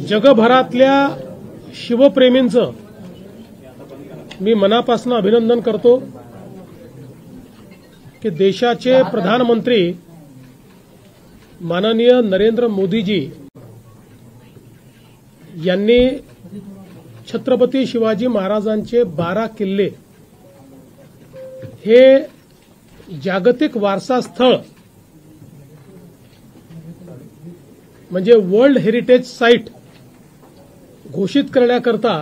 जगभरातल्या शिवप्रेमींचं मी मनापासून अभिनंदन करतो की देशाचे प्रधानमंत्री माननीय नरेंद्र मोदीजी यांनी छत्रपती शिवाजी महाराजांचे 12 किल्ले हे जागतिक वारसा स्थळ म्हणजे वर्ल्ड हेरिटेज साइट घोषित करण्याकरता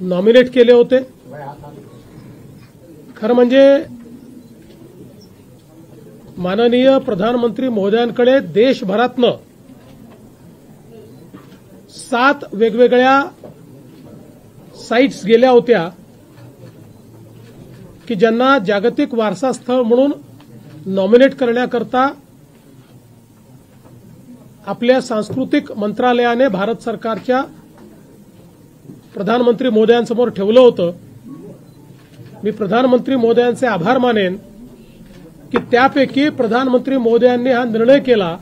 नॉमिनेट केले होते। खरं म्हणजे माननीय प्रधानमंत्री महोदयांकडे देशभरातनं 7 वेगवेगळ्या साइट्स गेल्या होत्या की ज्यांना जागतिक वारसा स्थळ म्हणून नॉमिनेट करण्याकरता आपल्या सांस्कृतिक मंत्रालयाने भारत सरकारच्या प्रधानमंत्री महोदयांसमोर ठेवलं होतं। मी प्रधानमंत्री महोदयांचे आभार मानेन की त्यापैकी प्रधानमंत्री महोदयांनी हा निर्णय केला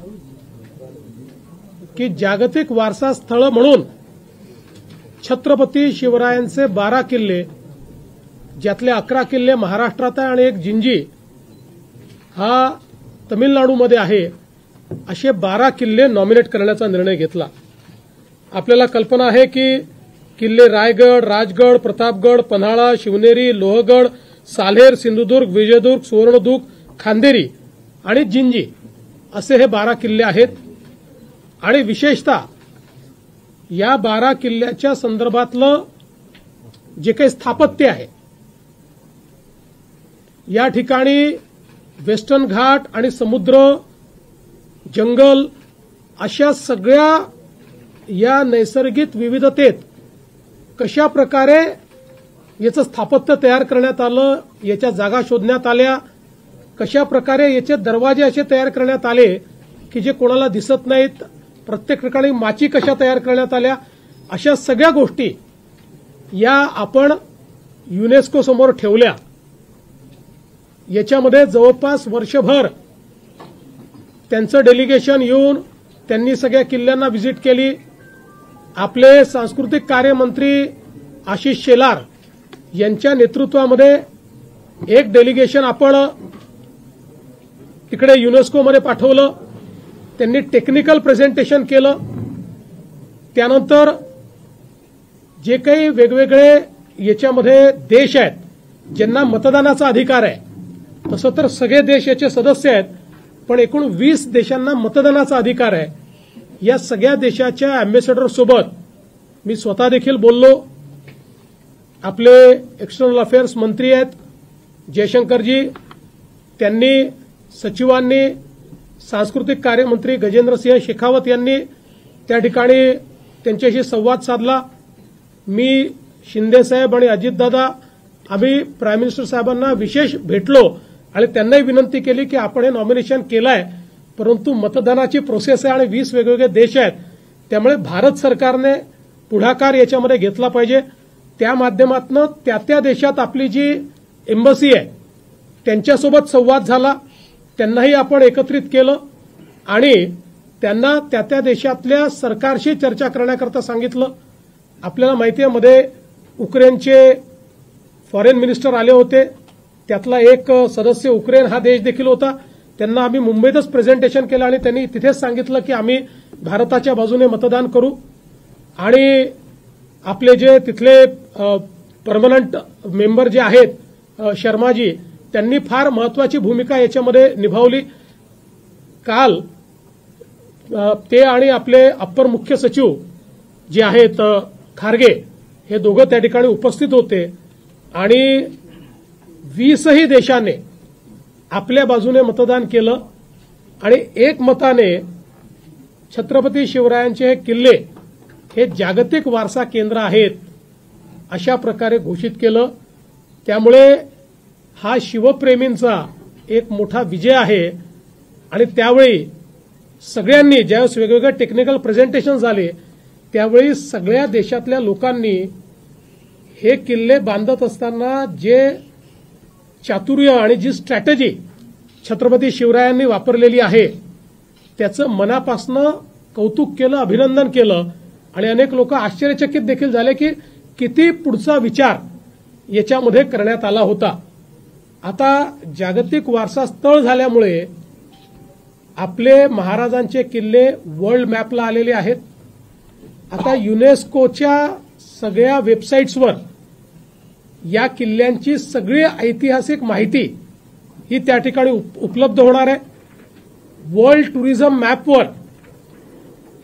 की जागतिक वारसा स्थळ म्हणून छत्रपती शिवरायांचे 12 किल्ले ज्यातले 11 किल्ले महाराष्ट्रात आहे आणि एक जिंजी हा तमिळनाडूमध्ये आहे असे 12 किल्ले नॉमिनेट करण्याचा निर्णय घेतला। आपल्याला कल्पना आहे की किल्ले रायगड, राजगड, प्रतापगड, पन्हाळा, शिवनेरी, लोहगड, साल्हेर, सिंधुदुर्ग, विजयदुर्ग, सुवर्णदुर्ग, खांदेरी आणि जिंजी असे हे 12 किल्ले आहेत। आणि विशेषतः या 12 किल्ल्याच्या संदर्भातलं जे काही स्थापत्य आहे या ठिकाणी वेस्टर्न घाट आणि समुद्र, जंगल अशा सगळ्या या नैसर्गिक विविधतेत कशा प्रकारे याचं स्थापत्य तयार करण्यात आलं, याच्या जागा शोधण्यात आल्या, कशा प्रकारे याचे दरवाजे असे तयार करण्यात आले की जे कोणाला दिसत नाहीत, प्रत्येक ठिकाणी माची कशा तयार करण्यात आल्या, अशा सगळ्या गोष्टी या आपण युनेस्को समोर ठेवल्या। याच्यामध्ये जवळपास वर्षभर त्यांचं डेलिगेशन येऊन त्यांनी सगळ्या किल्ल्यांना व्हिजिट केली। आपले सांस्कृतिक कार्यमंत्री आशिष शेलार यांच्या नेतृत्वामध्ये एक डेलिगेशन आपण तिकडे युनेस्कोमध्ये पाठवलं। त्यांनी टेक्निकल प्रेझेंटेशन केलं। त्यानंतर जे काही वेगवेगळे याच्यामध्ये देश आहेत ज्यांना मतदानाचा अधिकार आहे, तसं तर सगळे देश याचे सदस्य आहेत, पण एकूण 20 देशांना मतदानाचा अधिकार आहे। या सगळ्या देशाच्या अँबॅसेडर सोबत मी स्वतः देखील बोललो। आपले एक्सटर्नल अफेअर्स मंत्री आहेत जयशंकरजी, त्यांनी सचिवांनी, सांस्कृतिक कार्यमंत्री गजेंद्रसिंह शेखावत यांनी त्या ठिकाणी त्यांच्याशी संवाद साधला। मी शिंदेसाहेब आणि अजितदादा आम्ही प्राईम मिनिस्टर साहेबांना विशेष भेटलो आणि त्यांनाही विनंती केली की आपण हे नॉमिनेशन केलं आहे, परंतु मतदानाची प्रोसेस आहे आणि 20 वेगवेगळे देश आहेत, त्यामुळे भारत सरकारने पुढाकार याच्यामध्ये घेतला पाहिजे। त्या माध्यमातून त्या देशात आपली जी एम्बसी आहे त्यांच्यासोबत संवाद झाला, त्यांनाही आपण एकत्रित केलं आणि त्यांना त्या देशातल्या सरकारशी चर्चा करण्याकरता सांगितलं। आपल्याला माहिती आहे मध्ये युक्रेनचे फॉरेन मिनिस्टर आले होते, त्यातला एक सदस्य युक्रेन हा देश देखील होता। त्यांना आम्ही मुंबईतच प्रेझेंटेशन केलं आणि त्यांनी तिथेच सांगितलं की आम्ही भारताच्या बाजूने मतदान करू। आणि आपले जे तिथले परमनंट मेंबर जे आहेत शर्माजी, त्यांनी फार महत्वाची भूमिका याच्यामध्ये निभावली। काल ते आणि आपले अप्पर मुख्य सचिव जे आहेत खारगे हे दोघं त्या ठिकाणी उपस्थित होते आणि 20ही देशाने आपल्या बाजूने मतदान केलं आणि एकमताने छत्रपती शिवरायांचे हे किल्ले हे जागतिक वारसा केंद्र आहेत अशा प्रकारे घोषित केलं। त्यामुळे हा शिवप्रेमींचा एक मोठा विजय आहे आणि त्यावेळी सगळ्यांनी ज्यावेळेस वेगवेगळे टेक्निकल प्रेझेंटेशन झाले त्यावेळी सगळ्या देशातल्या लोकांनी हे किल्ले बांधत असताना जे चातुर्य आणि जी स्ट्रॅटेजी छत्रपती शिवरायांनी वापरलेली आहे त्याचं मनापासून कौतुक केलं, अभिनंदन केलं आणि अनेक लोक आश्चर्यचकित देखील झाले की किती पुढचा विचार याच्यामध्ये करण्यात आला होता. आता जागतिक वारसा स्थळ झाल्यामुळे आपले महाराजांचे किल्ले वर्ल्ड मॅपला आलेले आहेत. आता युनेस्कोच्या सगळ्या वेबसाईट्सवर या किल्ल्यांची सगळी ऐतिहासिक माहिती ही त्या ठिकाणी उपलब्ध होणार आहे. वर्ल्ड टुरिझम मॅपवर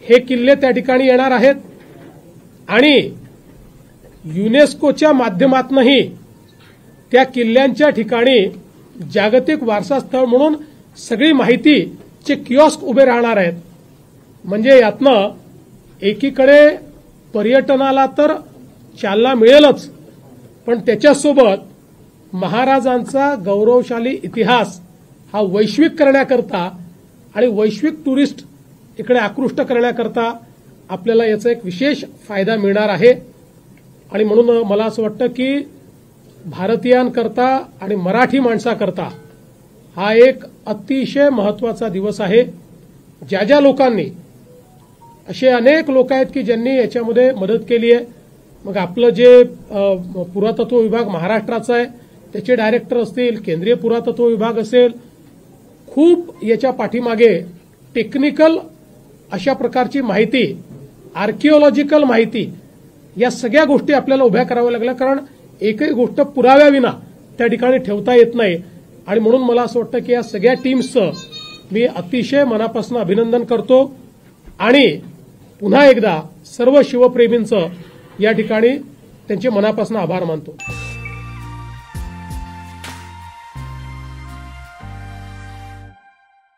हे किल्ले त्या ठिकाणी येणार आहेत आणि युनेस्कोच्या माध्यमातूनही त्या किल्ल्यांच्या ठिकाणी जागतिक वारसा स्थळ म्हणून सगळी माहितीचे किऑस्क उभे राहणार आहेत. म्हणजे यातनं एकीकडे पर्यटनाला तर चालना मिळेलच, पण त्याच्यासोबत महाराजांचा गौरवशाली इतिहास हा वैश्विक करण्याकरता आणि वैश्विक टुरिस्ट इकडे आकृष्ट करण्याकरता आपल्याला याचा एक विशेष फायदा मिळणार आहे. आणि म्हणून मला असं वाटतं की भारतीयांकरता आणि मराठी माणसाकरता हा एक अतिशय महत्वाचा दिवस आहे. ज्या ज्या लोकांनी, असे अनेक लोक आहेत की ज्यांनी याच्यामध्ये मदत केली आहे. मग आपलं जे पुरातत्व विभाग महाराष्ट्राचा आहे त्याचे डायरेक्टर असतील, केंद्रीय पुरातत्व विभाग असेल, खूप याच्या पाठीमागे टेक्निकल अशा प्रकारची माहिती, आर्किओलॉजिकल माहिती, या सगळ्या गोष्टी आपल्याला उभ्या कराव्या लागल्या. कारण एकही गोष्ट पुराव्याविना त्या ठिकाणी ठेवता येत नाही. आणि म्हणून मला असं वाटतं की या सगळ्या टीम्सचं मी अतिशय मनापासून अभिनंदन करतो आणि पुन्हा एकदा सर्व शिवप्रेमींचं या ठिकाणी त्यांचे मनापासून आभार मानतो.